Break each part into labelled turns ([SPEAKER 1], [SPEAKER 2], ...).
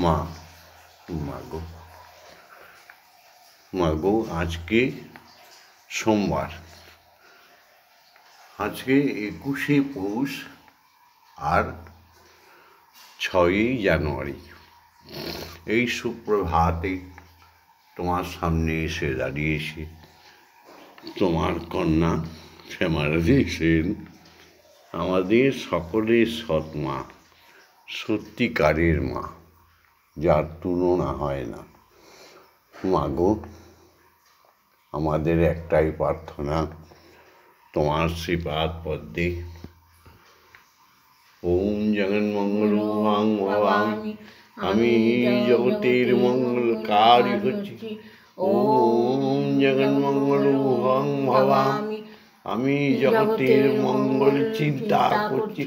[SPEAKER 1] মা মাগো মাগো আজকে সোমবার, আজকে 21শে পৌষ আর 6ই জানুয়ারি। এই সুপ্রভাতে তোমার সামনে এসে দাঁড়িয়েছি তোমার কন্যা শ্যামারানী সেন, আমাদের সকলের সৎ মা, সত্যিকারের মা, যার তুলনা হয় না। মাগো, আমাদের একটাই প্রার্থনা, তোমার শ্রীপাদ পদ্মে ওম জগন্মঙ্গলং ভবামি, আমি জগতের মঙ্গলকারী হচ্ছি। ওম জগন্মঙ্গলং ভবামি, আমি জগতের মঙ্গল চিন্তা করছি।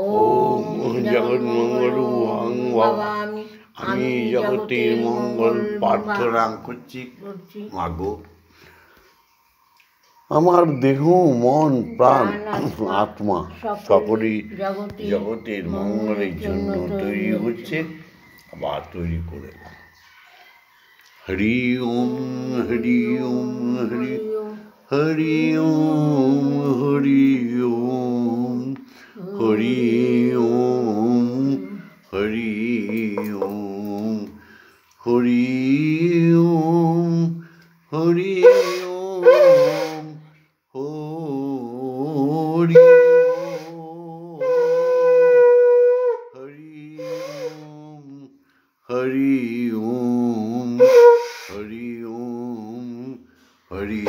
[SPEAKER 1] ওম জগন্মঙ্গলং ভবামি, আমি জগতের মঙ্গল প্রার্থনা করছি। মাগো, আমার দেহ মন প্রাণ আত্মা সকলেই জগতের মঙ্গলের জন্য তৈরি হচ্ছে, আবার তৈরি করে দাও। হরি ওম হরি ওম হরি হরি ওম হরি ওম হরি ওম হরি ওম হরি ওম হরি ওম হরি ওম হরি ওম হরি ওম হরি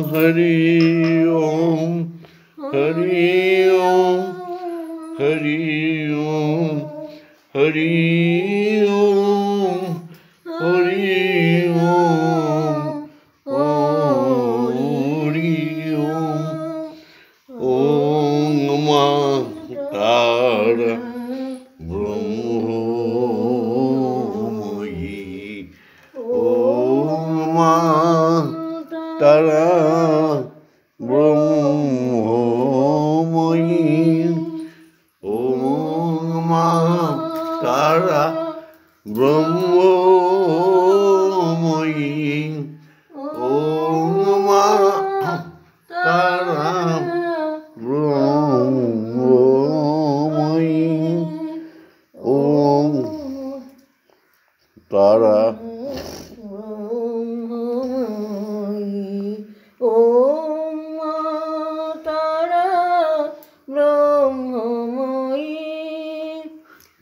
[SPEAKER 1] হরি ওম হরি ওম হরি ওম হরি ওম হরি ওম হরি ওম। ওম মা তারা ব্রহ্মময়ী, ওম মা তারা ব্রহ্মময়ী, ওম মা তারা ব্রহ্মময়ী, ওম মা তারা ব্রহ্মময়ী, ওম তারা
[SPEAKER 2] ওম মা তারা ব্রহ্মময়ী।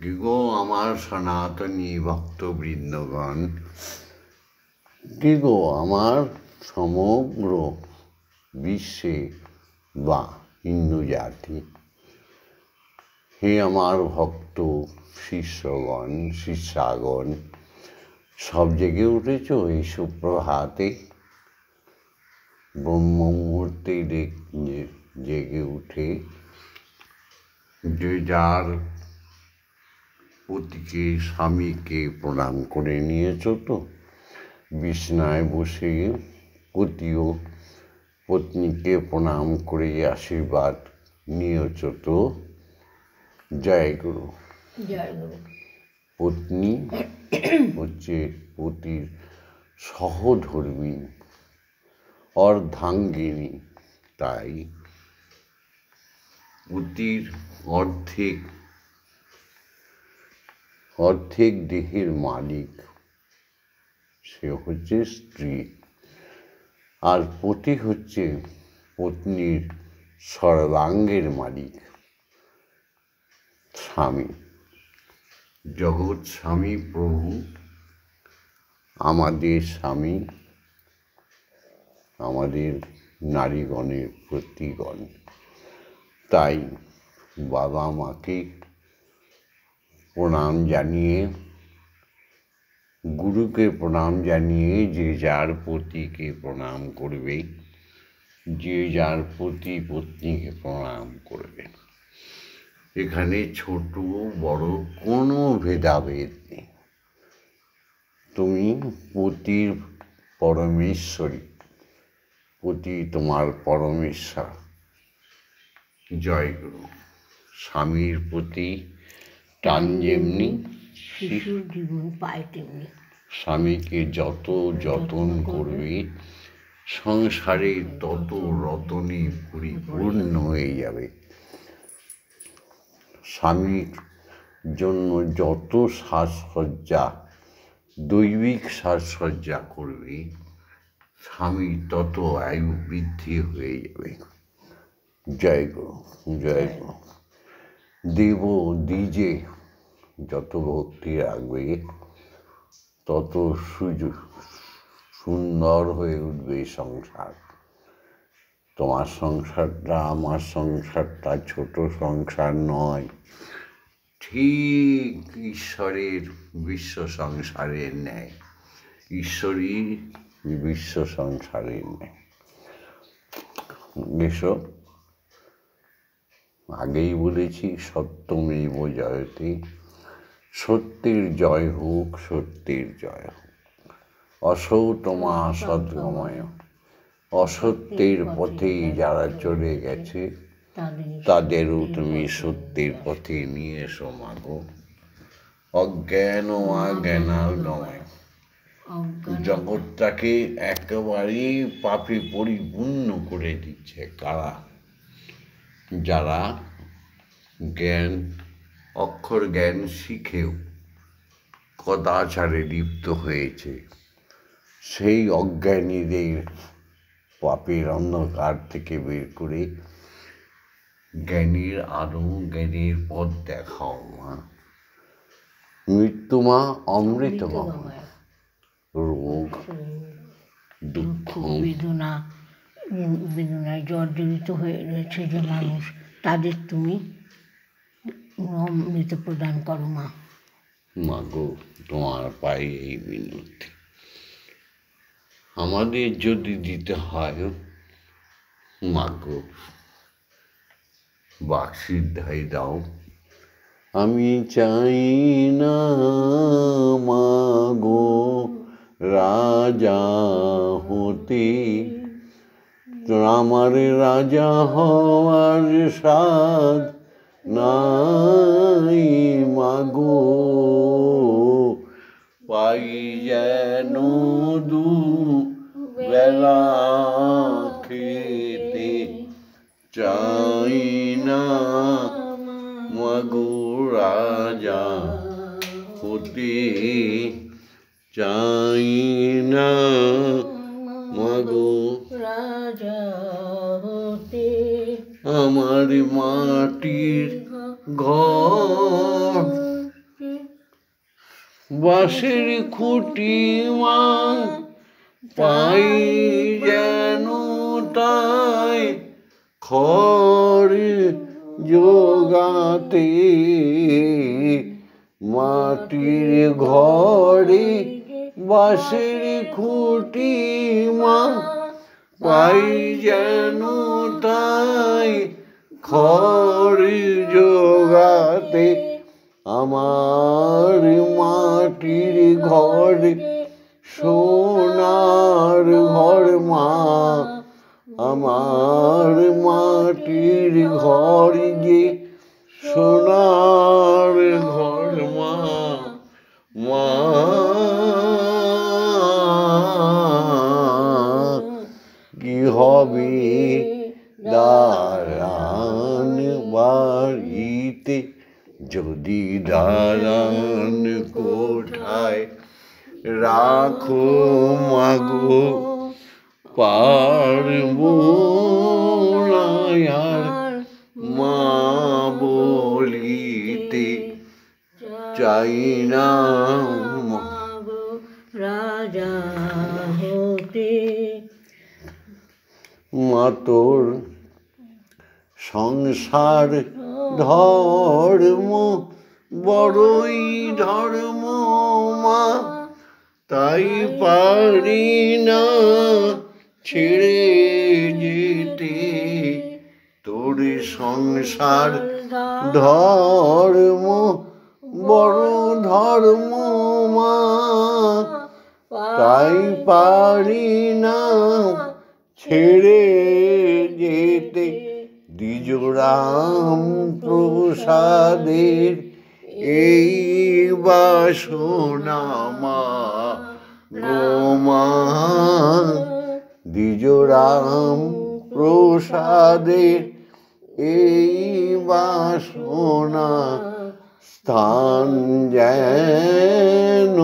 [SPEAKER 1] দিগো আমার সনাতনী ভক্তবৃন্দগণ, দিগো আমার সমগ্র বিশ্বে বা হিন্দু জাতি, হে আমার ভক্ত শিষ্যগণ শিষ্যাগণ, সব জেগে উঠেছ এই সুপ্রভাতে। ব্রহ্ম মুহূর্তে জেগে উঠে যে যার পতিকে স্বামীকে প্রণাম করে নিয়েছ তো, বিছনায় বসে পতিও পত্নীকে প্রণাম করে আশীর্বাদ নিয়েছ তো। জয় গুরু।
[SPEAKER 2] জয় গুরু।
[SPEAKER 1] পত্নী হচ্ছে পতির সহধর্মী, অর্ধাঙ্গিনী, তাই পতির অর্ধেক দেহের মালিক সে হচ্ছে স্ত্রী, আর পতি হচ্ছে পত্নীর সর্বাঙ্গের মালিক, স্বামী। জগৎ স্বামী প্রভু আমাদের স্বামী, আমাদের নারীগণের প্রতিগণ। তাই বাবা মাকে প্রণাম জানিয়ে, গুরুকে প্রণাম জানিয়ে যে যার পতিকে প্রণাম করবে, যে যার পতি পত্নীকে প্রণাম করবে। এখানে ছোট বড় কোনো ভেদাভেদ নেই। তুমি পতির পরমেশ্বরী, পতি তোমার পরমেশ্বর। জয় গুরু। স্বামীর প্রতি টান যেমনি
[SPEAKER 2] শিশুর জীবন পায় তেমনি।
[SPEAKER 1] স্বামীকে যত যতন করবে সংসারে তত রতনে পরিপূর্ণ হয়ে যাবে। স্বামীর জন্য যত সাজসজ্জা, দৈবিক সাজসজ্জা করবে স্বামী তত আয়ু বৃদ্ধি হয়ে যাবে। জয় গুরু, জয় গুরু। দেব দ্বিজে যত ভক্তি রাখবে তত সুন্দর হয়ে উঠবে সংসার। তোমার সংসারটা আমার সংসারটা ছোট সংসার নয়, ঠিক ঈশ্বরের বিশ্ব সংসারের ন্যায়, ঈশ্বরই বিশ্ব সংসারের ন্যায়। এসো, আগেই বলেছি সত্যমেব জয়তে, সত্যের জয় হোক, সত্যের জয় হোক। অসৌতমা সদ্গময়, অসত্যের পথে যারা চলে গেছে তাদেরও তুমি সত্যের পথে নিয়ে এসো মাগো। অজ্ঞান ও অজ্ঞানার্গময়, জগৎটাকে একেবারে পাপে পরিপূর্ণ করে দিচ্ছে কারা? যারা জ্ঞান, অক্ষর জ্ঞান শিখেও কদাচারে লিপ্ত হয়েছে, সেই অজ্ঞানীদের পাপের অন্ধকার থেকে বের করে জ্ঞানীর আলো, জ্ঞানীর পথ দেখাও মা। মৃত্যুমা অমৃতমা, রোগ দুঃখ
[SPEAKER 2] বেদনায় জর্জরিত হয়ে রয়েছে যে মানুষ, তাদের তুমি অমৃত প্রদান করো মা।
[SPEAKER 1] মাগো, তোমার পায়ে এই মিনতি। আমাদের যদি দিতে হয় মাগো, বাকসিদ্ধাই দাও। আমি চাই না মাগো রাজা হতে, আমার রাজা হওয়ার সাধ নাই মাগো। পাই যেন দু বেলা খেতে, চাই না মাগো রাজা হতে, চাই না মাগো
[SPEAKER 2] রাজা হতে।
[SPEAKER 1] আমার মাটির ঘর, বাঁশের খুঁটি মা, পাই যেন তাই খড় জোগাতে। মাটির ঘরে বাঁশের খুঁটি মা, পাই যেন তাই খড় জোগাতে। আমার মাটির ঘর সোনার ঘর মা, আমার মাটির ঘর যে সোনার ঘর মা। মা কি হবে দালান বাড়িতে, যদি দালান কোঠায় রাখো মাগো, পারবো না আর মা বলিতে। চাই না
[SPEAKER 2] মাগো রাজা হতে।
[SPEAKER 1] মা তোর সংসার ধর্ম বড়ই ধর্ম মা, তাই পারি না ছেড়ে যেতে। তোর সংসার ধর্ম বড় ধর্ম মা, তাই পারি না ছেড়ে যেতে দ্বিজরাম প্রসাদের এই বাসনা মা গো মা। দ্বিজরাম প্রসাদের এই বাসনা স্থান যেন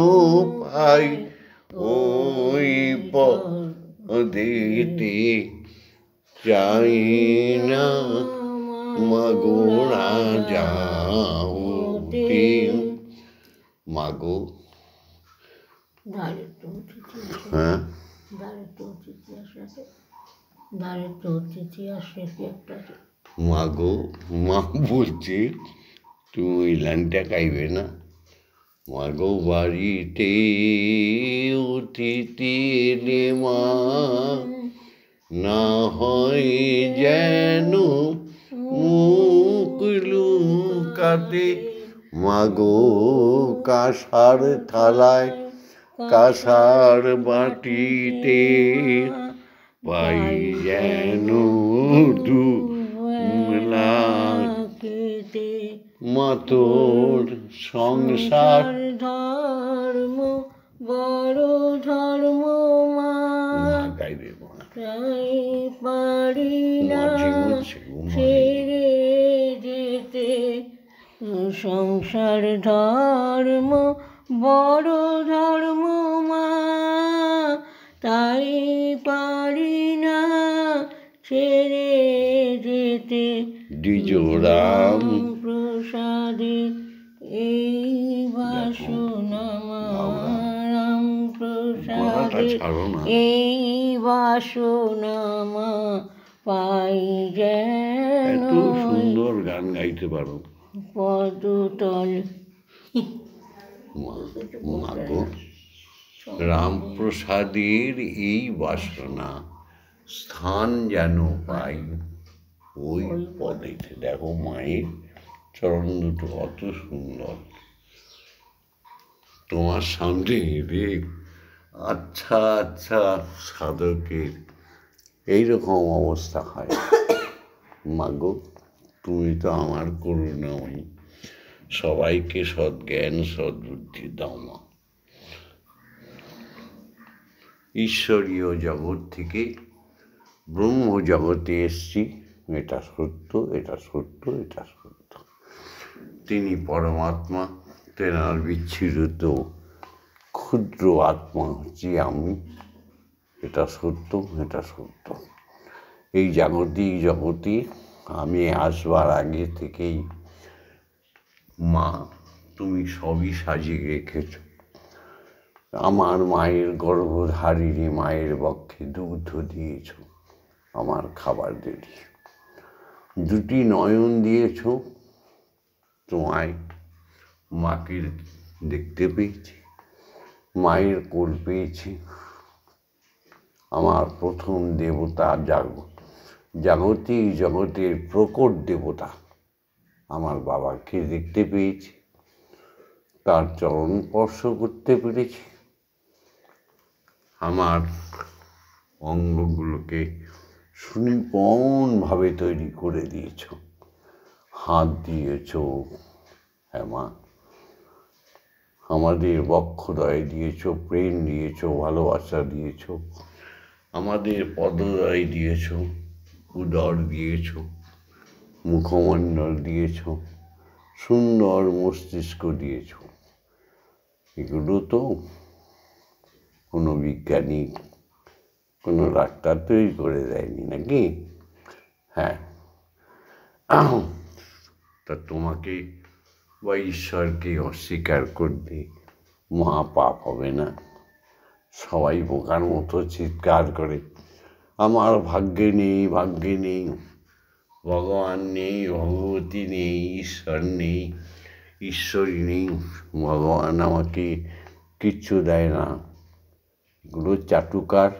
[SPEAKER 1] পাই ওই পদেতে চাই না মাগো রাজা হতে। মাগো হ্যাঁ মাগো, মা বলছে তুমি ওই লাইনটা গাইবে না। মাগো বাড়িতে অতিথি এলে মা না হয় যেন মুখ লুকাতে। মাগো কাঁসার থালায় কাঁসার বাটিতে পাই যেন দুবেলা মা তোর সংসার
[SPEAKER 2] ধর্ম বড় ধর্ম মা
[SPEAKER 1] গাইবে মা
[SPEAKER 2] তাই পারি না ছেড়ে যেতে সংসার ধর্ম বড় ধর্ম মা তাই পারি না ছেড়ে যেতে
[SPEAKER 1] দ্বিজরাম
[SPEAKER 2] প্রসাদে এই বাসনা মা রাম প্রসাদে এই বাসনা মা পাই যেন।
[SPEAKER 1] এত সুন্দর গান গাইতে পারো
[SPEAKER 2] পদতল।
[SPEAKER 1] মাগো রামপ্রসাদের এই বাসনা স্থান যেন পাই ওই পদেতে। দেখো মায়ের চরণ দুটো কত সুন্দর। তোমার সামনে রে আচ্ছা আচ্ছা সাধকের এইরকম অবস্থা হয়। মাগো তুমি তো আমার করুণাময়ী, সবাইকে সদ্জ্ঞান সদ্বুদ্ধি দাও মা। ঈশ্বরীয় জগৎ থেকে ব্রহ্ম জগতে এসছি, এটা সত্য, এটা সত্য, এটা সত্য। তিনি পরমাত্মা, তেনার বিচ্ছিন্ন ক্ষুদ্র আত্মা হচ্ছি আমি, এটা সত্য, এটা সত্য। এই জাগতিক জগতে আমি আসবার আগে থেকেই মা তুমি সবই সাজিয়ে রেখেছ। আমার মায়ের গর্ভধারিণী মায়ের বক্ষে দুগ্ধ দিয়েছ, আমার খাবার দিয়েছ, দুটি নয়ন দিয়েছ, তোমায় মাকে দেখতে পেয়েছি, মায়ের কোল পেয়েছি। আমার প্রথম দেবতা জাগতিক জগতের প্রকট দেবতা আমার বাবাকে দেখতে পেয়েছি, তার চরণ স্পর্শ করতে পেরেছি। আমার অঙ্গগুলোকে সুনিপুণভাবে তৈরি করে দিয়েছ, হাত দিয়েছ। হ্যাঁ মা, আমাদের বক্ষদয় দিয়েছ, প্রেম দিয়েছ, ভালোবাসা দিয়েছ, আমাদের পদদয় দিয়েছ, উদর দিয়েছ, মুখমণ্ডল দিয়েছ, সুন্দর মস্তিষ্ক দিয়েছ। এগুলো তো কোনো বিজ্ঞানী, কোনো ডাক্তার তৈরি করে দেয়নি নাকি? হ্যাঁ, তা তোমাকে বা ঈশ্বরকে অস্বীকার করলে মহা পাপ হবে না? সবাই বোকার মতো চিৎকার করে আমার ভাগ্যে নেই, ভাগ্যে নেই, ভগবান নেই, ভগবতী নেই, ঈশ্বর নেই, ঈশ্বরী নেই, ভগবান আমাকে কিচ্ছু দেয় না। এগুলো চাটুকার,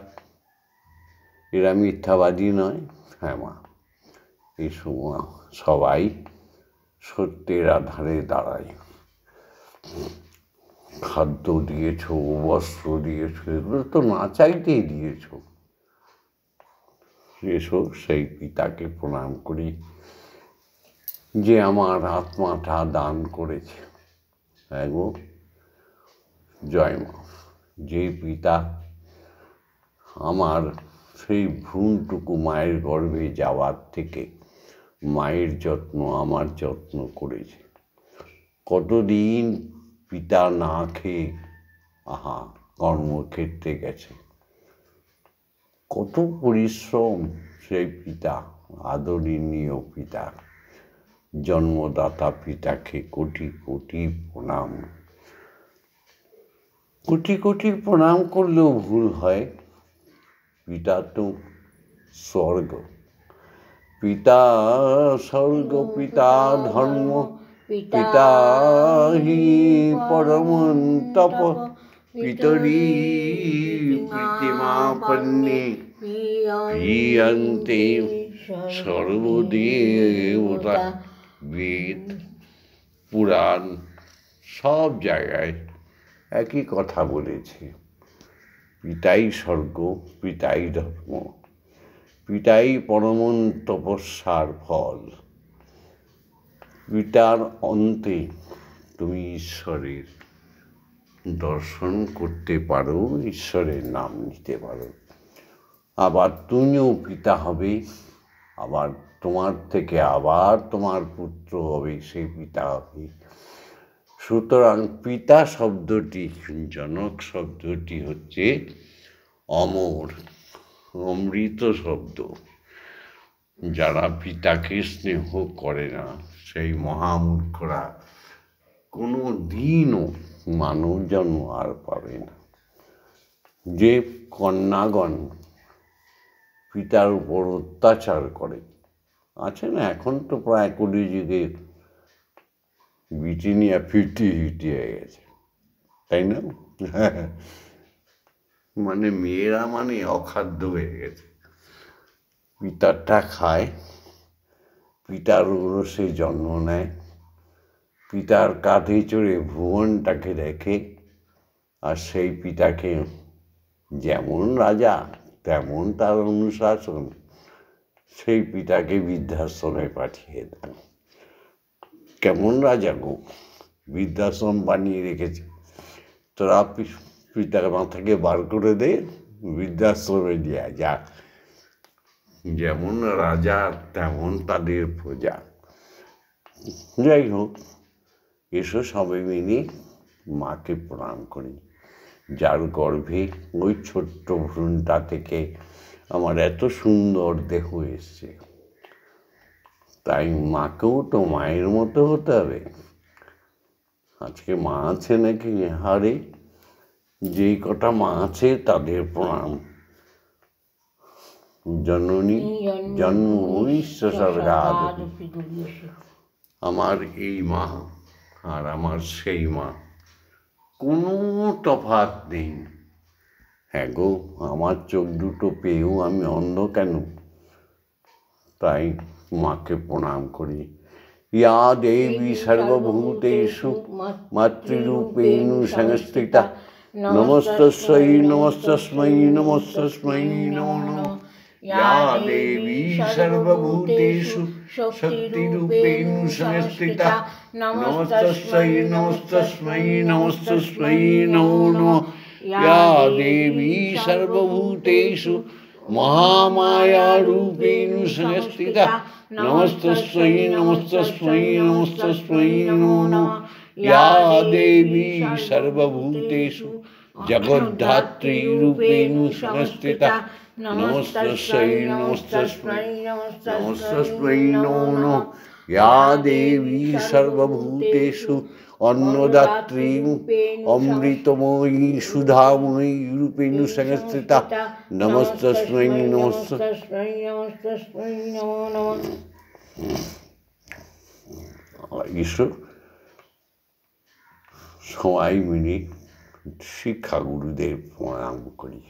[SPEAKER 1] এরা মিথ্যাবাদী নয়। হ্যাঁ মা, এই সময় সবাই সত্যের আধারে দাঁড়ায়। খাদ্য দিয়েছ, বস্ত্র দিয়েছ, এগুলো তো না চাইতেই দিয়েছ। এসো সেই পিতাকে প্রণাম করি যে আমার আত্মাটা দান করেছে। হ্যাঁ গো, জয় মা। যে পিতা আমার সেই ভ্রূণটুকু মায়ের গর্ভে যাওয়ার থেকে মায়ের যত্ন, আমার যত্ন করেছে। কতদিন পিতা না খেয়ে কর্মক্ষেত্রে গেছে, কত পরিশ্রম সেই পিতা, আদরণীয় পিতা, জন্মদাতা পিতাকে কোটি কোটি প্রণাম। কোটি কোটি প্রণাম করলেও ভুল হয়। পিতা তো স্বর্গ, পিতা স্বর্গ, পিতা ধর্ম, পিতা হি পরম তপ, পিতরি প্রীতিমা পন্নে প্রিয়ন্তে সর্বদেবতা। বেদ পুরাণ সব জায়গায় একই কথা বলেছে। পিতাই স্বর্গ, পিতাই ধর্ম, পিতাই পরম তপস্যার ফল। পিতার অন্তে তুমি ঈশ্বরের দর্শন করতে পারো, ঈশ্বরের নাম নিতে পারো। আবার তুমিও পিতা হবে, আবার তোমার থেকে আবার তোমার পুত্র হবে, সেই পিতা হবে। সুতরাং পিতা শব্দটি, জনক শব্দটি হচ্ছে অমর, অমৃত শব্দ। যারা পিতাকে স্নেহ করে না সেই মহামূর্খরা কোনো দিনও মানব জন্ম আর পাবে না। যে কন্যাগণ পিতার উপর অত্যাচার করে, আছে না, এখন তো প্রায় কলিযুগে ব্রিটেনিয়া 50-50 হয়ে গেছে, তাই না? মানে মেয়েরা মানে অখাদ্য হয়ে গেছে। পিতারটা খায়, পিতার উরসে জন্ম নেয়, পিতার কাঁধে চড়ে ভুবনটাকে দেখে, আর সেই পিতাকে যেমন রাজা তেমন তার অনুশাসন, সেই পিতাকে বৃদ্ধাশ্রমে পাঠিয়ে দেন। কেমন রাজা গো, বৃদ্ধাশ্রম বানিয়ে রেখেছে, তোরা পিতার মাথাকে বার করে দে, বৃদ্ধাশ্রমে দেয়া যা। যেমন রাজা তেমন তাদের প্রজা। যাই হোক, এসো সবাই মিলে মাকে প্রণাম করি, যার গর্ভে ওই ছোট্ট ভ্রূণটা থেকে আমার এত সুন্দর দেহ এসছে। তাই মাকেও তো মায়ের মতো হতে হবে। আজকে মা আছে নাকি? হারে, যেই কটা মা আছে তাদের প্রণাম। জননী জন্মস্য স্বর্গাদপি। আমার এই মা আর আমার সেই মা কোনো তফাৎ নেই। হ্যাঁ গো, আমার চোখ দুটো পেয়েও আমি অন্ধ কেন? তাই মাকে প্রণাম করি। ইয়া দেবী সর্বভূতেষু মাতৃরূপেণ সংস্থিতা, নমস্তস্मै নমস্তস্मै নমস্তস্मै নমো নমঃ। ইয়া দেবী সর্বভূতেষু শক্তিরূপেণ সংস্থিতা, নমস্তস্मै নমস্তস্मै নমস্তস্मै নমো নমঃ। ইয়া দেবী সর্বভূতেষু মহামায়ারূপেণ সংস্থিতা, নমস্তস্मै নমস্তস্मै নমস্তস্मै নমো নমঃ। ইয়া দেবী সর্বভূতেষু জগদ্ধাত্রী রূপেণ সংস্থিতা, নমস্তস্मै নমস্তস্मै নমস্তস্मै নমো নমঃ। ইয়া দেবী সর্বভূতেষু অন্নদাত্রী অমৃতময়ী সুধাময়ী রূপেণ সংস্থিতা, নমস্তস্मै নমস্তস্मै নমস্তস্मै নমো নমঃ। ঈশ্বর সবাই মিলে শিক্ষাগুরুদের প্রণাম করি।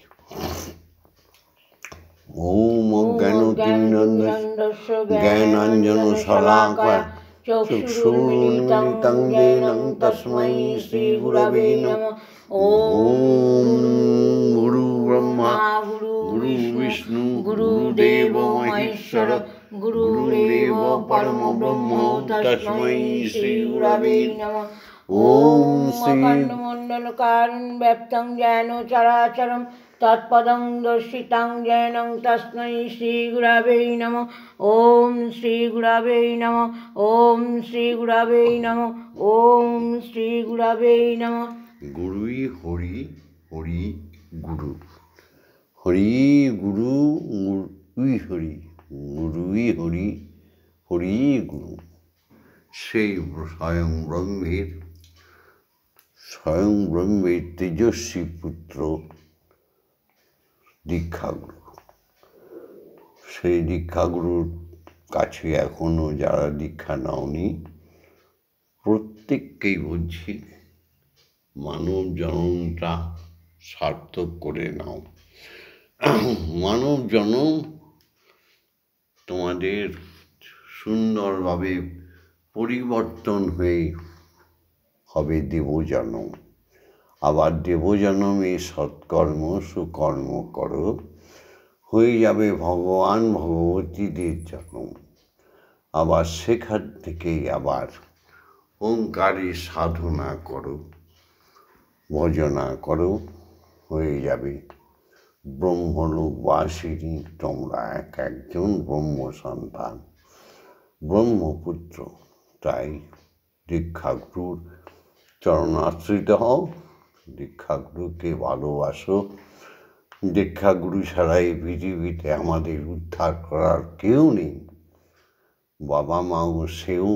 [SPEAKER 1] ওম অজ্ঞানতিমিরন্ধস্য জ্ঞানাঞ্জনশলাকয়া चक्षुरुन्मिलितं येन तस्मै श्रीगुरवे नमः। ॐ गुरुब्रह्मा गुरुविष्णु गुरुदेवो महेश्वर गुरुरेव परमब्रह्म तस्मै श्रीगुरवे नमः। ॐ अखण्डमण्डलकारणं व्याप्तं येन चराचरं तत्पदं दर्शितं येन तस्मै श्रीगुरवे नमः। ॐ श्रीगुरवे नमः। ॐ श्रीगुरवे नमः। ॐ श्रीगुरवे नमः। गुरुई हरि हरि गुरु हरि गुरु गुरुई हरि गुरुई हरि हरि गुरु। সেই স্বয়ং ব্রহ্মের তেজস্বী পুত্র দীক্ষাগুরু। সেই দীক্ষাগুরুর কাছে এখনো যারা দীক্ষা নাওনি প্রত্যেককেই বলছি, মানব জন্মটা সার্থক করে নাও। মানব জন্ম তোমাদের সুন্দরভাবে পরিবর্তন হয়ে হবে দেবজন্ম। আবার দেবজন্মে সৎকর্ম সুকর্ম করো, হয়ে যাবে ভগবান ভগবতীদের জন্ম। আবার সেখান থেকেই আবার ওঙ্কারের সাধনা করো, ভজনা করো, হয়ে যাবে ব্রহ্মলোকবাসিনী। তোমরা এক একজন ব্রহ্ম সন্তান, ব্রহ্মপুত্র। তাই দীক্ষাগুরুর চরণাশ্রিত হও, দীক্ষাগুরুকে ভালোবাসো। দীক্ষাগুরু ছাড়া এই পৃথিবীতে আমাদের উদ্ধার করার কেউ নেই। বাবা মাও সেও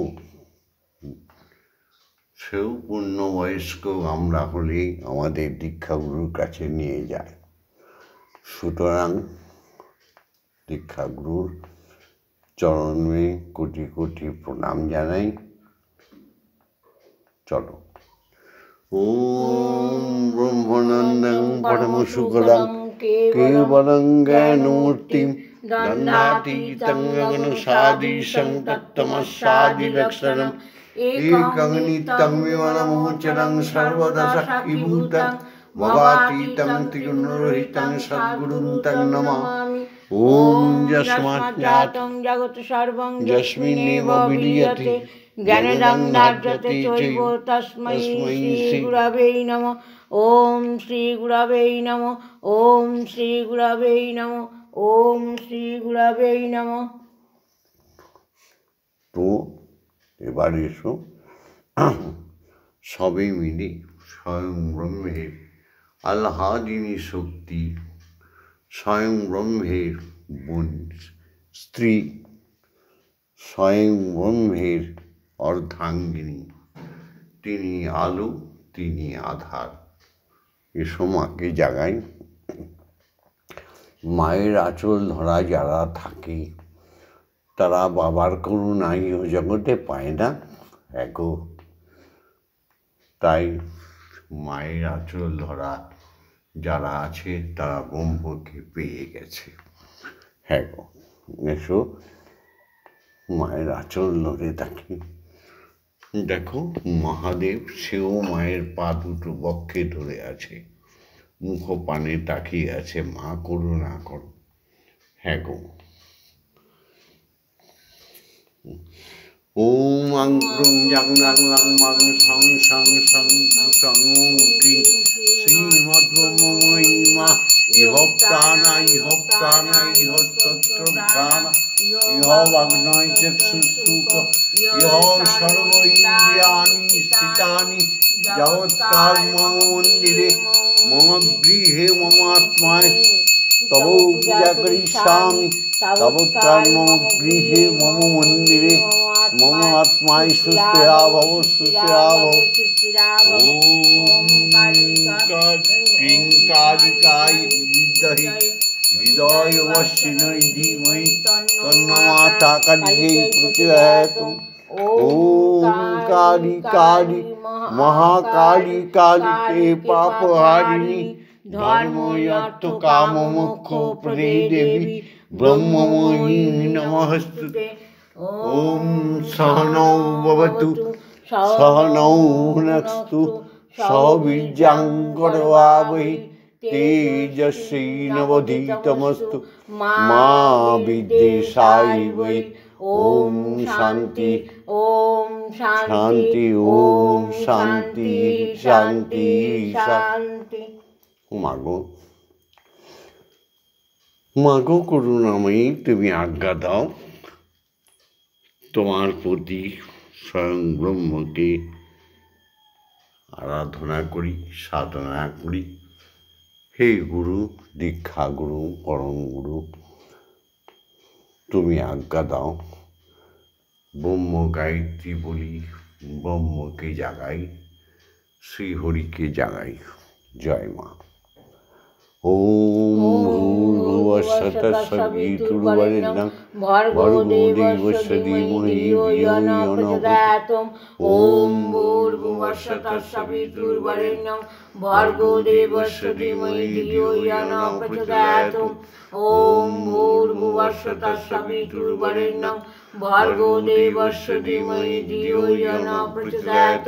[SPEAKER 1] পূর্ণবয়স্ক আমরা হলেই আমাদের দীক্ষাগুরুর কাছে নিয়ে যায়। সুতরাং দীক্ষাগুরুর চরণে কোটি কোটি প্রণাম জানাই। চলো। ওম ব্রহ্মানন্দং পরমসুখদং কেবলং জ্ঞানমূর্তিং দণ্ডাতীतं গগনসাদৃশং তত্ত্বমস্যাদিলক্ষণम् एकं नित्यं विमलमोचनं सर्वदा साक्षीभूतं भवातीतं त्रिगुणरहितं सद्गुरुं तं नमामि। ॐ यस्मात् ज्ञातं जगत् सर्वं यस्मिन्नेव विलीयते ज्ञानदं धार्यते चैव तस्मै श्रीगुरवे नमः। ॐ श्रीगुरवे नमः। ॐ श्रीगुरवे नमः। ॐ श्रीगुरवे नमः। तो এবার এসো সবে মিলে স্বয়ং ব্রহ্মের আল্লাদিনী শক্তি, স্বয়ং ব্রহ্মের স্ত্রী, স্বয়ং ব্রহ্মের অর্ধাঙ্গিনী। তিনি আলো, তিনি আধার। এসো মাকে জাগাই। মায়ের আঁচল ধরা যারা থাকে তারা বাবার করুণা ইহ জগতে পায় না। এগো তাই মায়ের আঁচল ধরা যারা আছে তারা ব্রহ্মকে পেয়ে গেছে। হ্যাঁ গো, এসো মায়ের আঁচল ধরে থাকি। দেখো মহাদেব, সেও মায়ের পা দুটো বক্ষে ধরে আছে, মুখ পানে তাকিয়ে আছে, মা করুণা করো। হ্যাঁ গো। ওম আং ক্রুং জাং রাং রাং মাং সং সং সং সং ওম ক্রিং শ্রীমদ্ব্রহ্মময়ী মা ইহপ্রাণা ইহপ্রাণা ইহস্তত্রপ্রাণা ইহ বাগ্নয় চক্ষুষুক ইহ সর্ব ইন্দ্রিয়াণি স্থিতানি যাবৎকাল মম মন্দিরে মম গৃহে মম আত্মায় তব পূজা করিষ্যামি তাবৎকাল মম গৃহে মম মন্দিরে মম আত্মায় সুস্থিরা ভব সুস্থিরা ভব। ওম ক্রিং কালিকায় বিদ্মহে হৃদয়বশিনী ধীমহি তন্নো মাতা কালীকে প্রচোদয়াৎ। ওম কালী কালী মহাকালী কালীকে পাপহারিণী ধর্ম অর্থ কাম মোক্ষ প্রদে দেবী ব্রহ্মময়ী নমস্তুতে। ওম সহনৌ ভবতু সহনৌ ভুনস্তু সহ বীর্যং করবাবহি তেজস্বিনাবধীতমস্তু মা বিদ্বেষায়। ওম শান্তি
[SPEAKER 2] ওম
[SPEAKER 1] শান্তি ওম শান্তি শান্তি
[SPEAKER 2] শান্তি।
[SPEAKER 1] মাগো মাগো করুণাময়ী, তুমি আজ্ঞা দাও, তোমার প্রতি স্বয়ং ব্রহ্মকে আরাধনা করি, সাধনা করি। হে গুরু, দীক্ষা গুরু, পরম গুরু, তুমি আজ্ঞা দাও, ব্রহ্ম গায়ত্রী বলি, ব্রহ্মকে জাগাই, শ্রীহরিকে জাগাই। জয় মা। ওম ভূর্ভুবস্সুতস্সবিতুর্বরেণ্যং ভর্গো দেবস্য ধীমহি ধিয়ো ইয়ো ন প্রচোদয়াৎ। ওম ভূর্ভুবস্সুতস্সবিতুর্বরেণ্যং ভর্গো দেবস্য ধীমহি ধিয়ো ইয়ো ন প্রচোদয়াৎ। ওম ভূর্ভুবস্সুতস্সবিতুর্বরেণ্যং ভর্গো দেবস্য ধীমহি ধিয়ো ইয়ো ন প্রচোদয়াৎ।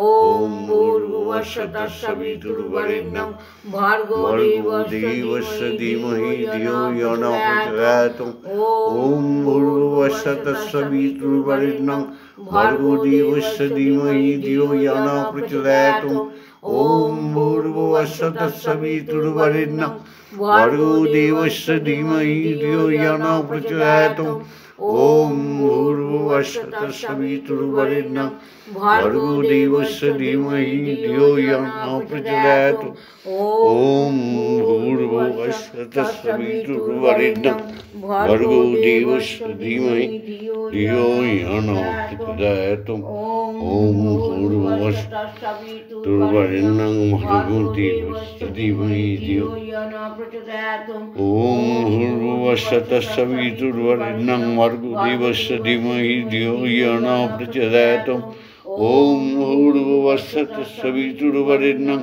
[SPEAKER 1] ওম ভূর্ভুবস্সুতস্সবিতুর্বরেণ্যং ভর্গো দেবস্য ধীমহি ধিয়ো ইয়ো ন প্রচোদয়াৎ। ওম ভূর্ভুবস্সুতস্সবিতুর্বরেণ্যং ভর্গো দেবস্য ধীমহি ধিয়ো ইয়ো ন প্রচোদয়াৎ। ওম ভূর্ভুবস্সুতস্সবিতুর্বরেণ্যং ভর্গো দেবস্য ধীমহি ধিয়ো ইয়ো ন প্রচোদয়াৎ। ওম ভূর্ভুবস্সুতস্সবিতুর্বরেণ্যং ভর্গো দেবস্য ধীমহি ধিয়ো ইয়ো ন প্রচোদয়াৎ। ওম ভূর্ভুবস্সুতস্সবিতুর্বরেণ্যং ভর্গো দেবস্য ধীমহি ধিয়ো ইয়ো ন প্রচোদয়াৎ। ওম ভূর্ভুবস্সুতস্সবিতুর্বরেণ্যং ভর্গো দেবস্য ধীমহি ধিয়ো ইয়ো ন প্রচোদয়াৎ। ওম ভূর্ভুবস্সুতস্সবিতুর্বরেণ্যং ভর্গো দেবস্য ধীমহি ধিয়ো ইয়ো ন প্রচোদয়াৎ। ওম ভূর্ভুবস্সুতস্সবিতুর্বরেণ্যং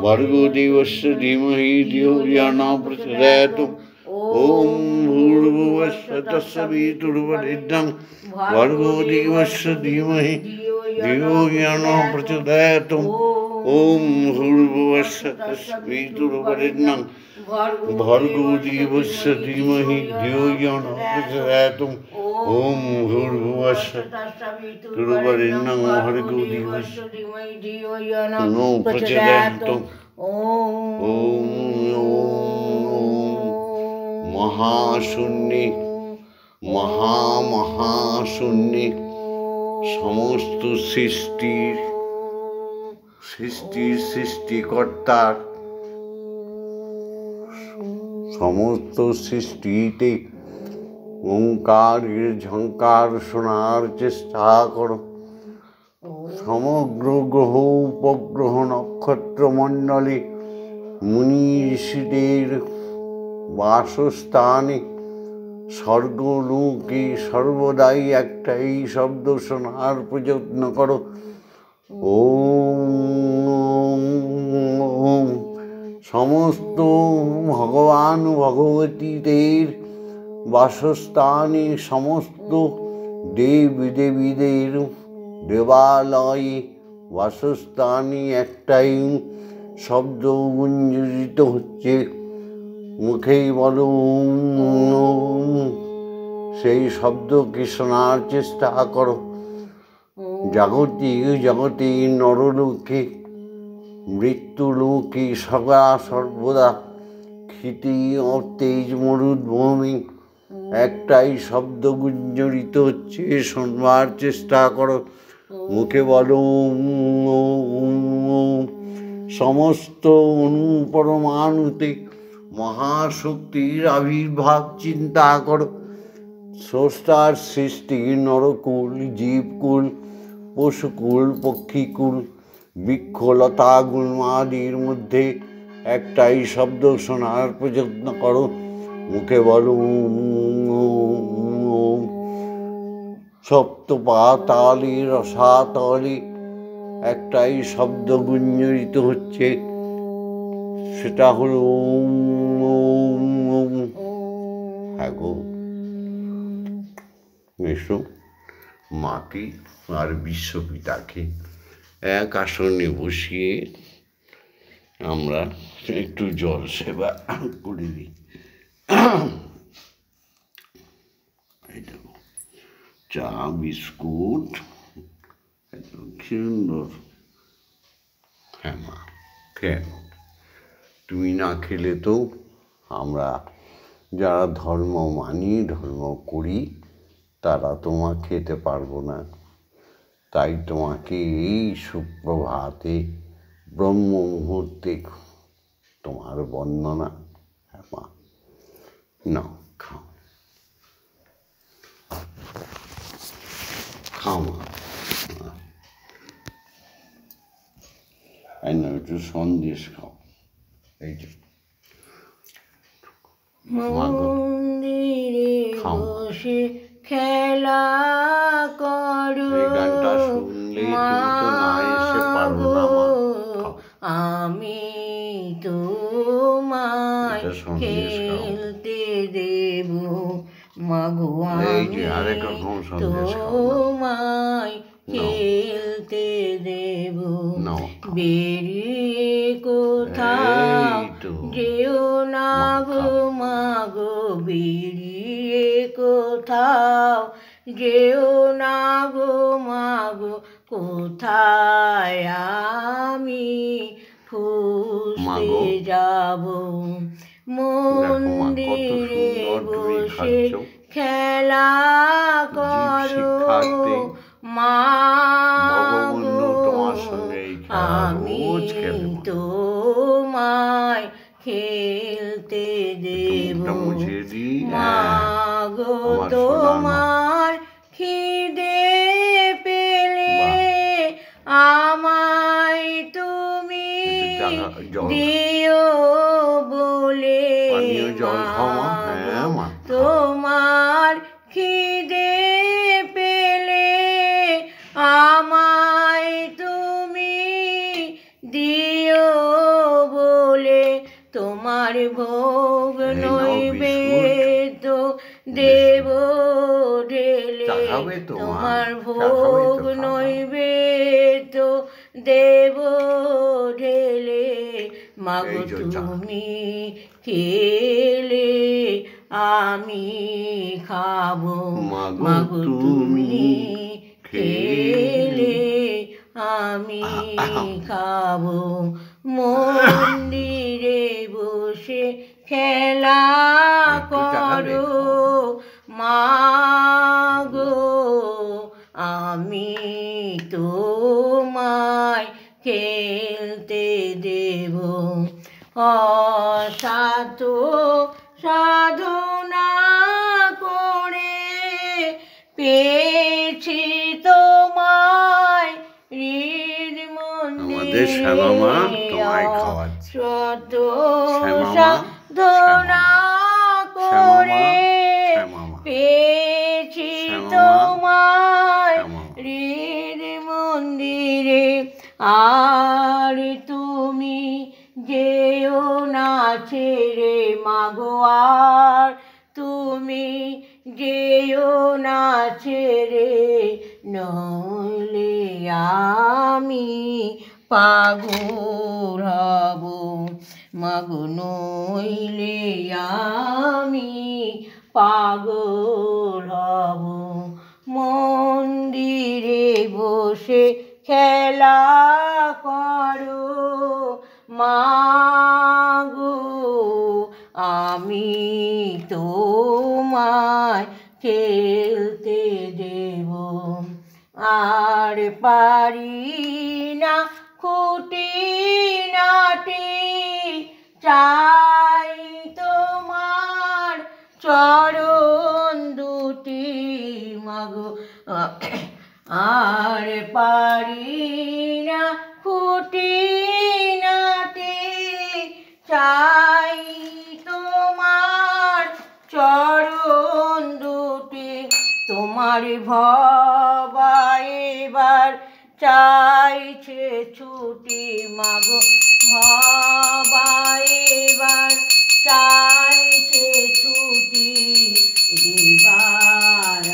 [SPEAKER 1] ভর্গো দেবস্য ধীমহি ধিয়ো ইয়ো ন প্রচোদয়াৎ। ওম ভূর্ভুবস্সুতস্সবিতুর্বরেণ্যং ভর্গো দেবস্য ধীমহি ধিয়ো ইয়ো ন প্রচোদয়াৎ। ওম ভূর্ভুবস্সুতস্সবিতুর্বরেণ্যং ভর্গো দেবস্য ধীমহি ধিয়ো ইয়ো ন প্রচোদয়াৎ। ওম ভূর্ভুবস্সুতস্সবিতুর্বরেণ্যং ভর্গো দেবস্য ধীমহি ধিয়ো ইয়ো ন প্রচোদয়াৎ। ওম মহাশূন্যে মহামহাশূন্যে সমস্ত সৃষ্টিকর্তার সমস্ত সৃষ্টিতে ওঙ্কারের ঝঙ্কার শোনার চেষ্টা করো। সমগ্র গ্রহ উপগ্রহ নক্ষত্রমণ্ডলে মুনি ঋষিদের বাসস্থানে স্বর্গলোকে সর্বদাই একটাই শব্দ শোনার প্রযত্ন করো। ওম সমস্ত ভগবান ভগবতীদের বাসস্থানে সমস্ত দেব দেবীদের দেবালয়ে বাসস্থানে একটাই শব্দ গুঞ্জরিত হচ্ছে। মুখেই বলো ওম, সেই শব্দকে শোনার চেষ্টা করো। জগতে নরলোকে মৃত্যুলোকে সর্বদা ক্ষিতি অতেজ মরুদ্ভূমি একটাই শব্দ গুঞ্জরিত হচ্ছে, শোনবার চেষ্টা করো। মুখে বলো ওম। সমস্ত অণু পরমাণুতে মহাশক্তির আবির্ভাব চিন্তা করো। স্রষ্টার সৃষ্টি নরকুল, জীবকুল, পশুকুল, পক্ষীকুল, বৃক্ষলতা গুল্মাদির মধ্যে একটাই শব্দ শোনার প্রযত্ন করো। মুখে বলো ওম। সপ্ত পাতালে রসাতলে একটাই শব্দ গুঞ্জরিত হচ্ছে, সেটা হলো ওম। হ্যাঁ গো, এসো মাকে আর বিশ্বপিতাকে এক আসনে বসিয়ে আমরা একটু জল সেবা করে দিই। এই দেখো চা বিস্কুট সুন্দর। হ্যাঁ মা, কেন তুমি না খেলে তো আমরা যারা ধর্ম মানি, ধর্ম করি, তারা তোমা খেতে পারবো না। তাই তোমাকে এই সুপ্রভাতে ব্রহ্ম মুহূর্তে তোমার বন্দনা। হ্যাঁ মা, নাও খাও, খাও মা। এই না একটু সন্দেশ খাও। এই যে
[SPEAKER 2] মন্দিরে বসে খেলা করো,
[SPEAKER 1] এই গানটা শুনলে তুমি তো না এসে পারো না মা।
[SPEAKER 2] আমি তোমায়
[SPEAKER 1] এটা সন্দেশ খাও।
[SPEAKER 2] খেলতে দেব মাগো,
[SPEAKER 1] এই যে
[SPEAKER 2] আমি
[SPEAKER 1] আরেক রকম সন্দেশ খাও না।
[SPEAKER 2] তোমায় খেলতে দেব।
[SPEAKER 1] নাও খাও।
[SPEAKER 2] বেরিয়ে কোথাও
[SPEAKER 1] এই তো
[SPEAKER 2] যেও না গো মাগো, বেরিয়ে কোথাও যেও না গো মাগো, কোথায় আমি খুঁজতে যাব। মন্দিরে বসে খেলা করো মাগো, আমি তোমায় খেলতে দেব মাগো। তোমার খিদে পেলে আমায় তুমি দিও বলে, তোমার খিদে পেলে আমায় তুমি দিও বলে, তোমার ভোগ নৈবেদ্য দেব ঢেলে, তোমার ভোগ নৈবেদ্য দেব ঢেলে। মাগো তুমি খেলে আমি খাবো, মাগো তুমি খেলে আমি খাবো। মন্দিরে বসে খেলা করো মাগো, আমি তোমায় খেলতে দেব। অসাধ্য সাধনা করে পেয়েছি তোমায় হৃদ মন্দিরে, শত সাধনা করে পেয়েছি তোমায় হৃদ মন্দিরে। আর তুমি যেও না ছেড়ে মাগো, আর তুমি যেও না ছেড়ে, নইলে আমি পাগল হব মাগো, নইলে আমি পাগল হব। মন্দিরে বসে খেলা করো মাগো, আমি তোমায় খেলতে দেব। আর পারি না খুঁটিনাটি, চাই তোমার চরণ দুটি মাগো। আর পারি না খুঁটিনাটি, চাই তোমার চরণ দুটি। তোমার ভবা এবার চাইছে ছুটি মাগো, ভবা এবার চাইছে ছুটি। এবার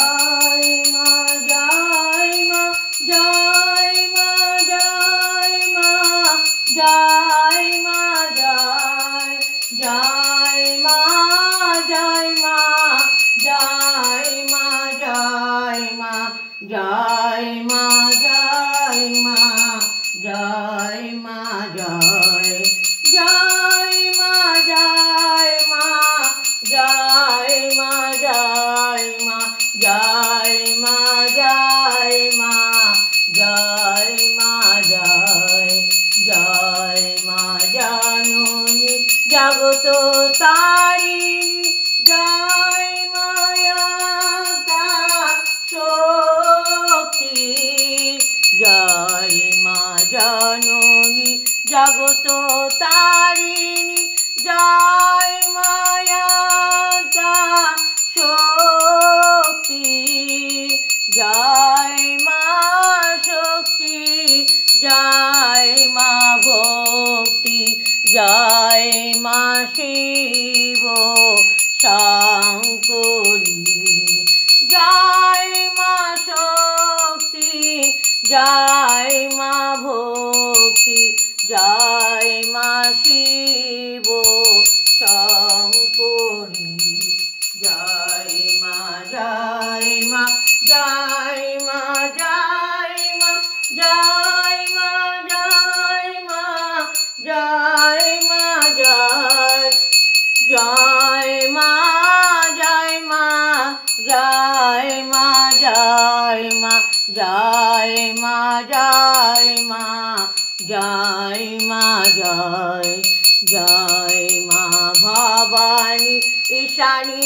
[SPEAKER 2] মা জয় মা জয় মা জয় মা জয় মা জয় জয় মা জয় মা জয় মা জয় মা জয় মা জয় মা জয় মা জয় জয় মা জয় মা জয় মা জয় মা জয় মা জয় মা জয় মা জয় জয় মা জননী জগত তারিণী জয় মায়া শক্তি জয় মা জননী জগত তারিণী জয় মায়া শক্তি জয় মা শক্তি জয় মা ভক্তি জয় মা শিব শঙ্করী জয় মা শক্তি জয় মা ভক্তি জয় মা শিব শঙ্করী জয় মা জয় মা জয় মা জয় মা জয় মা জয় মা জয় মা জয় জয় মা জয় মা জয় মা জয় মা জয় মা জয় মা জয় মা জয় জয় মা ভবানী ঈশানী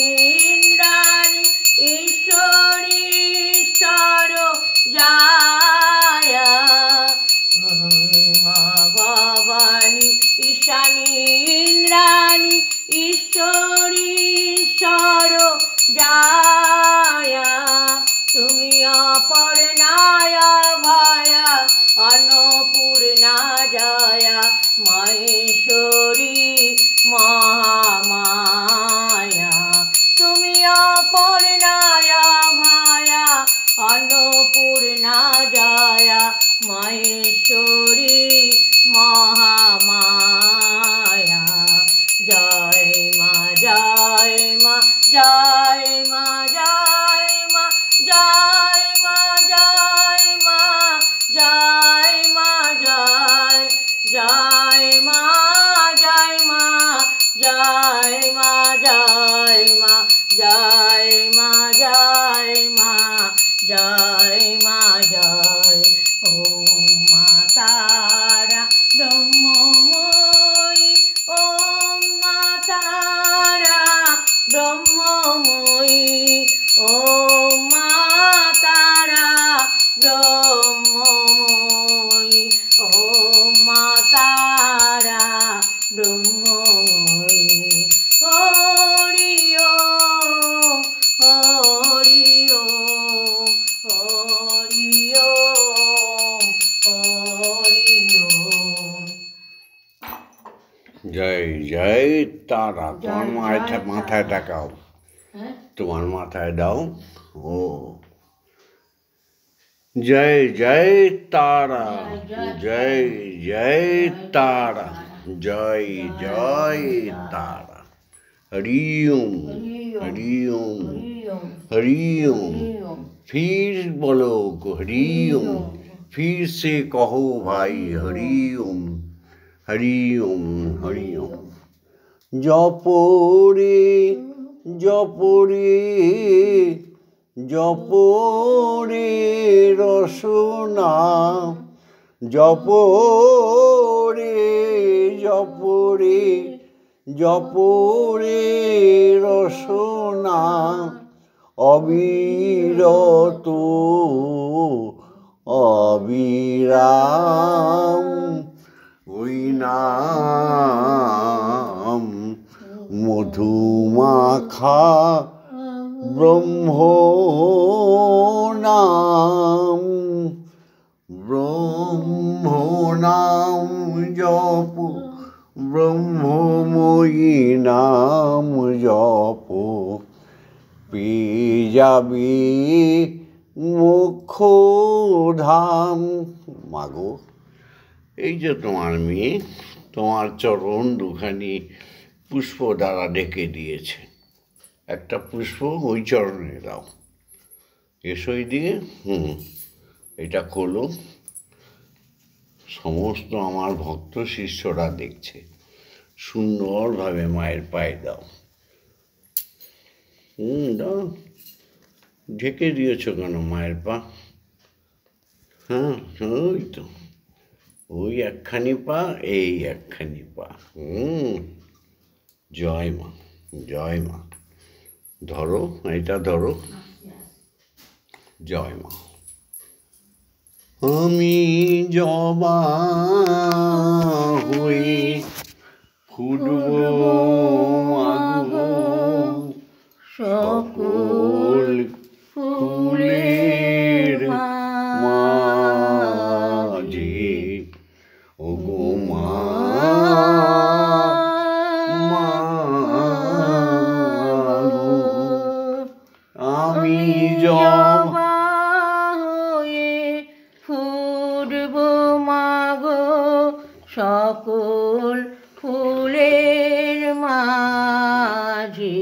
[SPEAKER 2] ইন্দ্রাণী ঈশ্বরী ঈশ্বর জয় মা ভবানী ঈশানী ইন্দ্রাণী ঈশ্বরী ঈশ্বর জয় তুমি অপর্ণায়া ভয়া অন্নপূর্ণা জয়া মহেশ্বরী মহামায়া তুমি অপর্ণায়া ভয়া অন্নপূর্ণা জয়া মহেশ্বরী মহামায়া জয় মা জয় মা জয় মা জয় মা জয় মা জয় মা জয় মা জয় জয় মা জয় মা জয় মা জয় মা জয় মা জয় মা জয় মা জয় ওম মা তারা ব্রহ্মময়ী ওম মা তারা ব্রহ্মময়ী ওম মা তারা ব্রহ্মময়ী ওম মা তারা ব্রহ্মময়ী হরি ওম হরি ওম হরি ওম হরি ওম।
[SPEAKER 1] জয় জয় তারা তোমার মাথায় টাকাও তোমার মাথায় দাও ও জয় জয় তারা জয় জয় তারা জয় জয় তারা हरि ओम हरि ओम हरि ओम फिर बोलो हरि ओम फिर से कहो भाई हरि ओम हरि ओम हरि ओम जपोरे जपोरे जपोरे रसना जपोरे जपोरे जपोरे रसना अविरत अविराम ওই নাম মধুমাখা ব্রহ্ম নাম ব্রহ্ম নাম জপ ব্রহ্মময়ী নাম জপ পেয়ে যাবে মোক্ষ ধাম। মাগো, এই যে তোমার মেয়ে, তোমার চরণ দুখানি পুষ্প দ্বারা ঢেকে দিয়েছে, একটা পুষ্প ওই চরণে দাও। এসই দিয়ে এটা খোলো, সমস্ত আমার ভক্ত শিষ্যরা দেখছে, সুন্দরভাবে মায়ের পায়ে দাও। দাও। ঢেকে দিয়েছ কেন মায়ের পা? হ্যাঁ, ওই তো, ওই একখানি পা, এই একখানি পা। জয় মা, জয় মা। ধরো, এটা ধরো। জয় মা। আমি জবা হয়ে ফুটব মাগো সকল ফুলের মাঝে। ও গো মা, আমি জবা
[SPEAKER 2] হয়ে ফুটব মাগো সকল ফুলের মাঝে।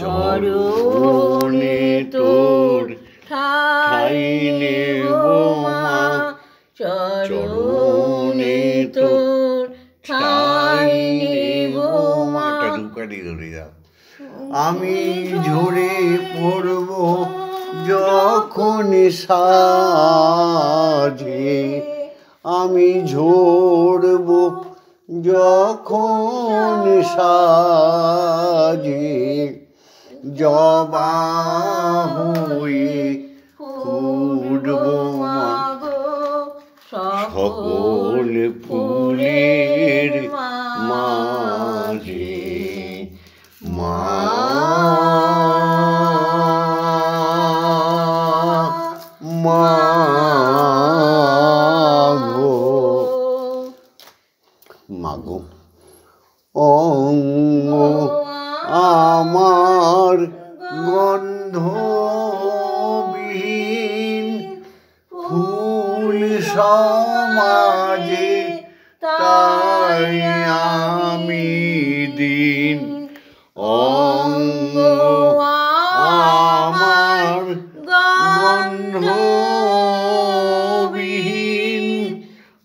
[SPEAKER 2] চরণে তোর ঠাই নেব মা, চরণে তোর ঠাই নেব মা।
[SPEAKER 1] আমি ঝরে পড়ব যখন সাজে, আমি ঝরব যখন সাজে। জবা হয়ে ফুটব মাগো সকল ফুলের মাঝে। মা, মাগো, অঙ্গ আমার গন্ধবিহীন ফুল সমাজে, তাই আমি দিন। অঙ্গ আমার গন্ধবিহীন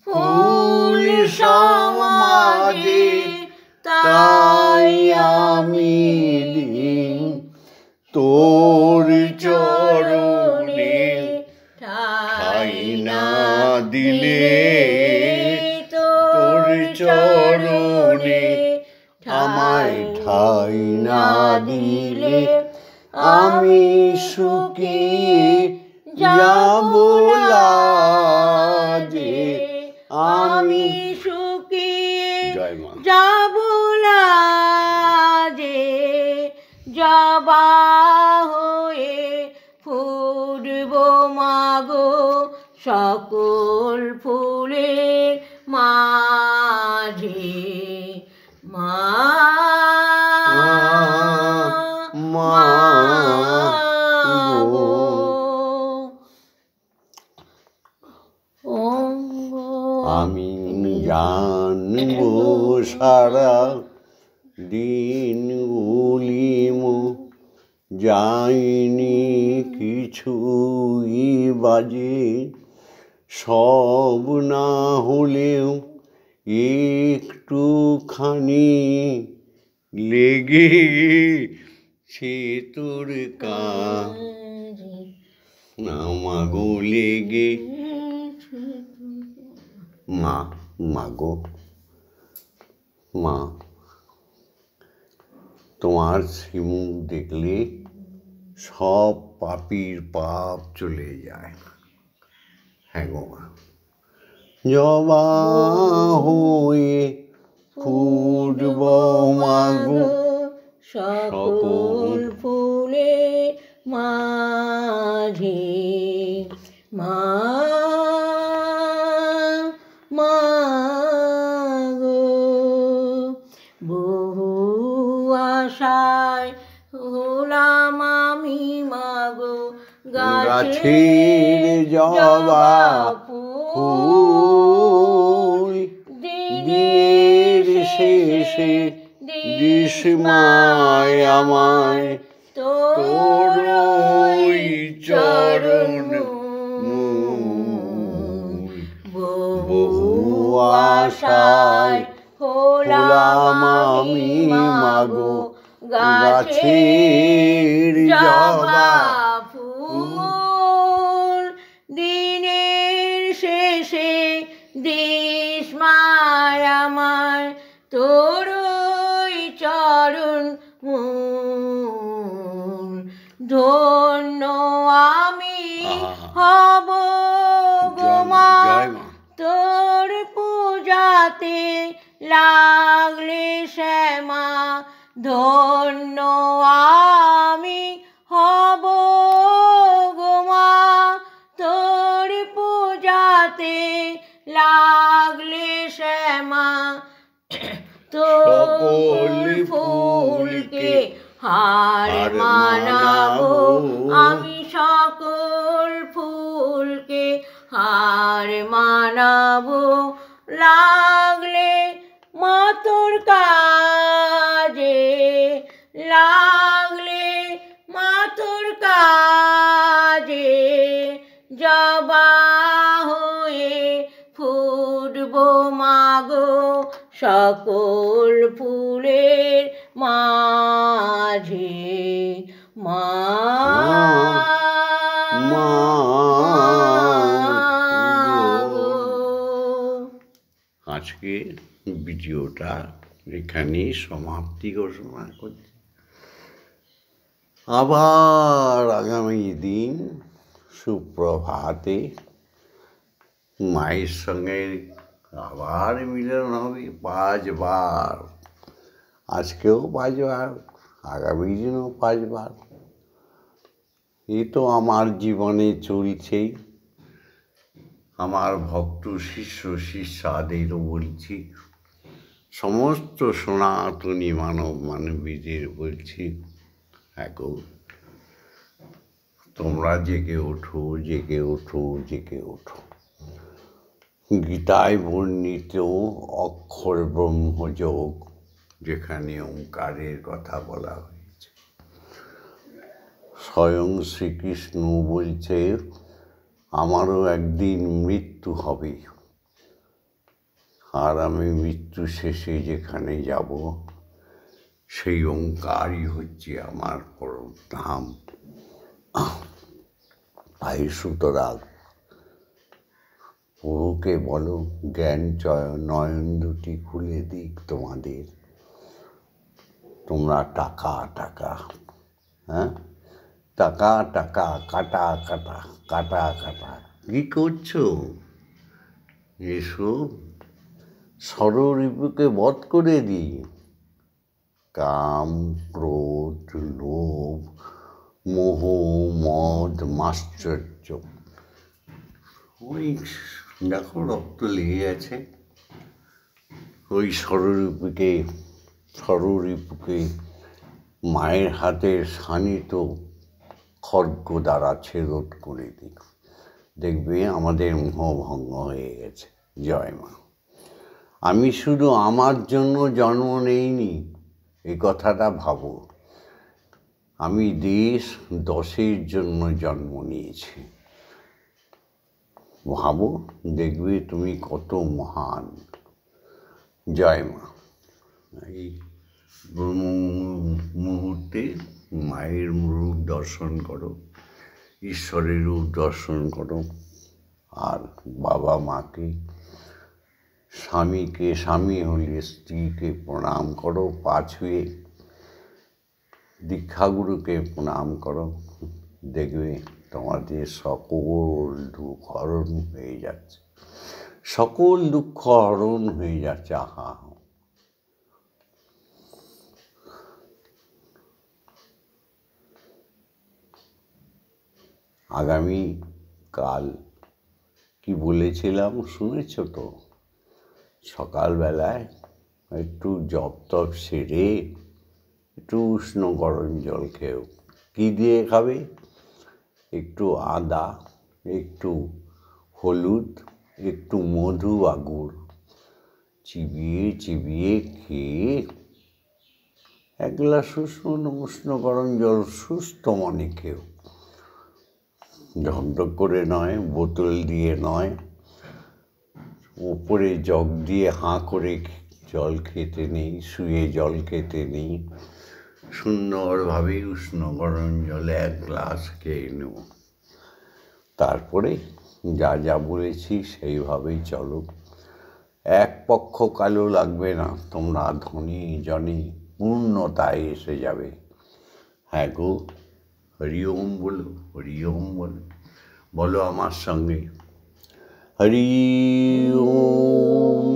[SPEAKER 1] ফুল সমাজে, তাই আমি দিন। তোর চরণে ঠাই না দিলে, তোর চরণে আমায় ঠাই না দিলে, আমি শুকিয়ে যাব লাজে। আমি শুকিয়ে যাব লাজে। জবা হয়ে ফুটব মাগো সকল ফুলের মাঝে। মা, আমি জানব সারা দিন উলিম যায়নি কিছুই বাজে, সব না হলেও একটুখানি লেগে সে তোর মাগো লেগে। মা, মাগো, মা, তোমার মুখ দেখলে সব পাপীর পাপ চলে যায়। হ্যাঁ গো মা। জবা হয়ে ফুটব মাগো সকল
[SPEAKER 2] ফুলের মাঝে। মা, মাগো, বহু আশায় হলাম
[SPEAKER 1] গাছের জবা ফুল দিনের শেষে দিশমায় আমায় তোর ওই চরণ বহু আশায় হলাম আমি মাগো গাছের জবা
[SPEAKER 2] ফুল দিনের শেষে দিশমায় আমায় তোর ওই চরণ মূল ধন্য আমি হব গো মা তোর পূজাতে লাগলে শ্যামা ধন্য আমি হব গো মা তোর পূজাতে লাগলে শ্যামা তোর ফুলকে হার মানাবো আমি সকল ফুলকে হার মানাবো লাগলে মা তোর কাজে লাগলে মা তোর কাজে জবা হয়ে ফুটবো মাগো সকল ফুলের মাঝে মা
[SPEAKER 1] আজকে ভিডিওটা এখানে সমাপ্তি ঘোষণা করছি। আবার আগামী দিন সুপ্রভাতে মায়ের সঙ্গে আবার মিলন হবে 5 বার। আজকেও 5 বার, আগামী দিনও 5 বার। এ তো আমার জীবনে চলছেই। আমার ভক্ত শিষ্য শিষ্যাদেরও বলছি, সমস্ত সনাতনী মানব মানবীদের বলছি, এখন তোমরা জেগে ওঠো, জেগে ওঠো, জেগে ওঠো। গীতায় বর্ণিত অক্ষর ব্রহ্মযোগ, যেখানে ওঙ্কারের কথা বলা হয়েছে, স্বয়ং শ্রীকৃষ্ণ বলছে আমারও একদিন মৃত্যু হবে, আর আমি মৃত্যু শেষে যেখানে যাব সেই ওঙ্কারই হচ্ছে আমার পরম ধাম। তাই সুতরাং প্রভুকে বলো জ্ঞান নয়ন দুটি খুলে দিক তোমাদের। তোমরা টাকা টাকা, হ্যাঁ, টাকা টাকা, কাটা কাটা, কাটা কাটা কি করছো? এসো ষড়রিপুকে বধ করে দিই। কাম, ক্রোধ, লোভ, মোহ, মদ, মাশ্চর্য, ওই দেখো রক্ত লেগে আছে। ওই ষড়রিপুকে মায়ের হাতের শানিত খড়গ দ্বারা ছেদন করে দিই, দেখবে আমাদের মোহভঙ্গ হয়ে গেছে। জয় মা। আমি শুধু আমার জন্য জন্ম নেইনি, এই কথাটা ভাবো। আমি দেশ 10-এর জন্য জন্ম নিয়েছি। ভাবো, দেখবে তুমি কত মহান। জয় মা। এই মুহূর্তে মায়ের রূপ দর্শন করো, ঈশ্বরের রূপ দর্শন করো, আর বাবা মাকে, স্বামীকে, স্বামী হলে স্ত্রীকে প্রণাম করো, পা ছুঁয়ে দীক্ষাগুরুকে প্রণাম করো, দেখবে তোমাদের সকল দুঃখ হরণ হয়ে যাচ্ছে, সকল দুঃখ হরণ হয়ে যাচ্ছে। আহা, আগামী কাল কি বলেছিলাম শুনেছ তো? সকালবেলায় একটু জপ তপ সেরে একটু উষ্ণ গরম জল খেও। কী দিয়ে খাবে? একটু আদা, একটু হলুদ, একটু মধু বা গুড় চিবিয়ে চিবিয়ে খেয়ে এক গ্লাস উষ্ণ গরম জল সুস্থ মনে খেও। ঢকঢক করে নয়, বোতল দিয়ে নয়, ওপরে জগ দিয়ে হাঁ করে জল খেতে নেই, শুয়ে জল খেতে নেই। সুন্দরভাবে উষ্ণ গরম জলে এক গ্লাস খেয়ে নেব। তারপরে যা যা বলেছি সেইভাবেই চলো। এক পক্ষ কালো লাগবে না, তোমরা ধনী জনে পূর্ণতায় এসে যাবে। হ্যাঁ গো, হরি ওম বলো, হরি ওম বলো, বলো আমার সঙ্গে, হরি ওম,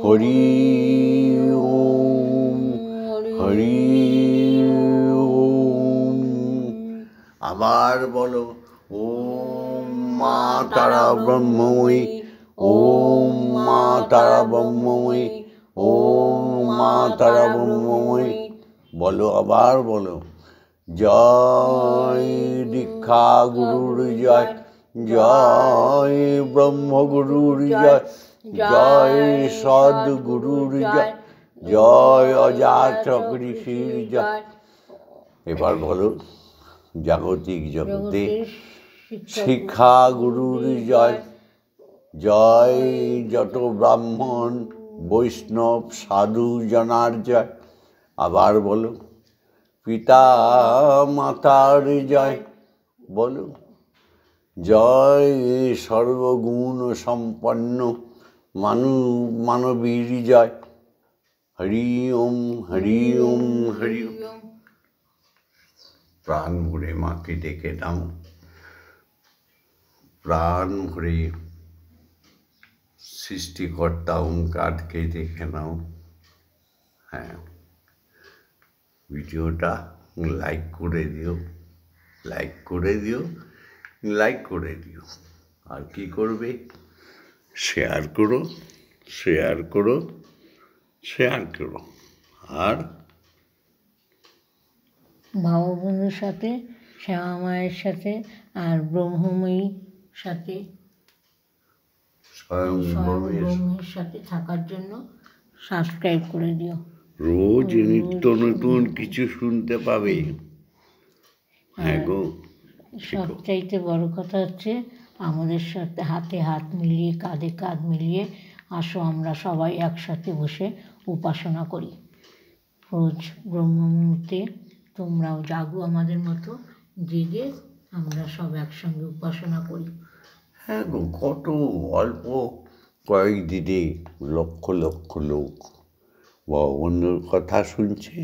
[SPEAKER 1] হরি ওম, হরি ওম। আবার বলো, ওম মা তারা ব্রহ্মময়ী, ওম মা তারা ব্রহ্মময়ী, ওম মা তারা ব্রহ্মময়ী। বলো, আবার বলো, জয় দীক্ষা গুরুর জয়, জয় ব্রহ্মগুরুর জয়, জয় সদ্গুরুর জয়, জয় অজাচক ঋষির জয়। এবার বলো, জাগতিক জগতে শিক্ষা গুরুর জয়, জয় যত ব্রাহ্মণ বৈষ্ণব সাধু জনার জয়। আবার বলো, পিতা মাতার জয়। বলো, জয় সর্বগুণ সম্পন্ন মানবীর জয়। হরি ওম, হরি ওম, হরি ওম। প্রাণ ভরে মাকে ডেকে নাও, প্রাণ ভরে সৃষ্টিকর্তা ওঙ্কারকে দেখে নাও। হ্যাঁ, ভিডিওটা লাইক করে দিও, লাইক করে দিও, লাইক করে দিও। আর কি করবে? শেয়ার করো, শেয়ার করো, শেয়ার করো। আর
[SPEAKER 2] বাবা বন্ধুর সাথে, শ্যামা মায়ের সাথে, আর ব্রহ্মময়ীর সাথে,
[SPEAKER 1] স্বয়ং
[SPEAKER 2] ব্রহ্মের সাথে থাকার জন্য সাবস্ক্রাইব করে দিও।
[SPEAKER 1] রোজ নিত্য নতুন কিছু শুনতে পাবে। হ্যাঁ গো,
[SPEAKER 2] সবচাইতে বড় কথা হচ্ছে আমাদের সাথে হাতে হাত মিলিয়ে, কাঁধে কাঁধ মিলিয়ে আসো, আমরা সবাই একসাথে বসে উপাসনা করি রোজ ব্রহ্ম মুহূর্তে। তোমরাও জাগো আমাদের মতো, জেগে আমরা সব একসঙ্গে উপাসনা করি।
[SPEAKER 1] হ্যাঁ গো, কত অল্প কয়েকদিনে লক্ষ লক্ষ লোক অন্যর কথা শুনছে,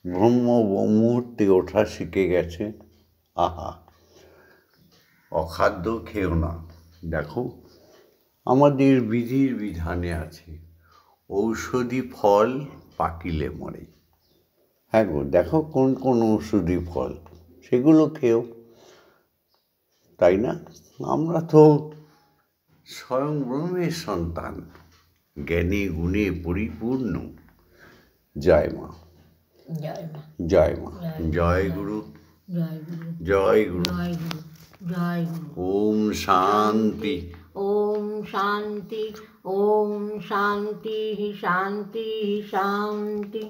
[SPEAKER 1] ব্রহ্ম মুহূর্তে ওঠা শিখে গেছে। আহা, অখাদ্য খেও না। দেখো, আমাদের বিধির বিধানে আছে, ঔষধি ফল পাকিলে মরে। হ্যাঁ গো, দেখো কোন কোন ঔষধি ফল, সেগুলো খেও, তাই না? আমরা তো স্বয়ং ব্রহ্মের সন্তান, জ্ঞানে গুণে পরিপূর্ণ। জয় মা,
[SPEAKER 2] জয় মা,
[SPEAKER 1] জয় মা, জয় গুরু,
[SPEAKER 2] জয় গুরু,
[SPEAKER 1] জয় গুরু,
[SPEAKER 2] জয় গুরু, জয় গুরু।
[SPEAKER 1] ওম শান্তি,
[SPEAKER 2] ওম শান্তি, ওম শান্তি, শান্তি, শান্তি।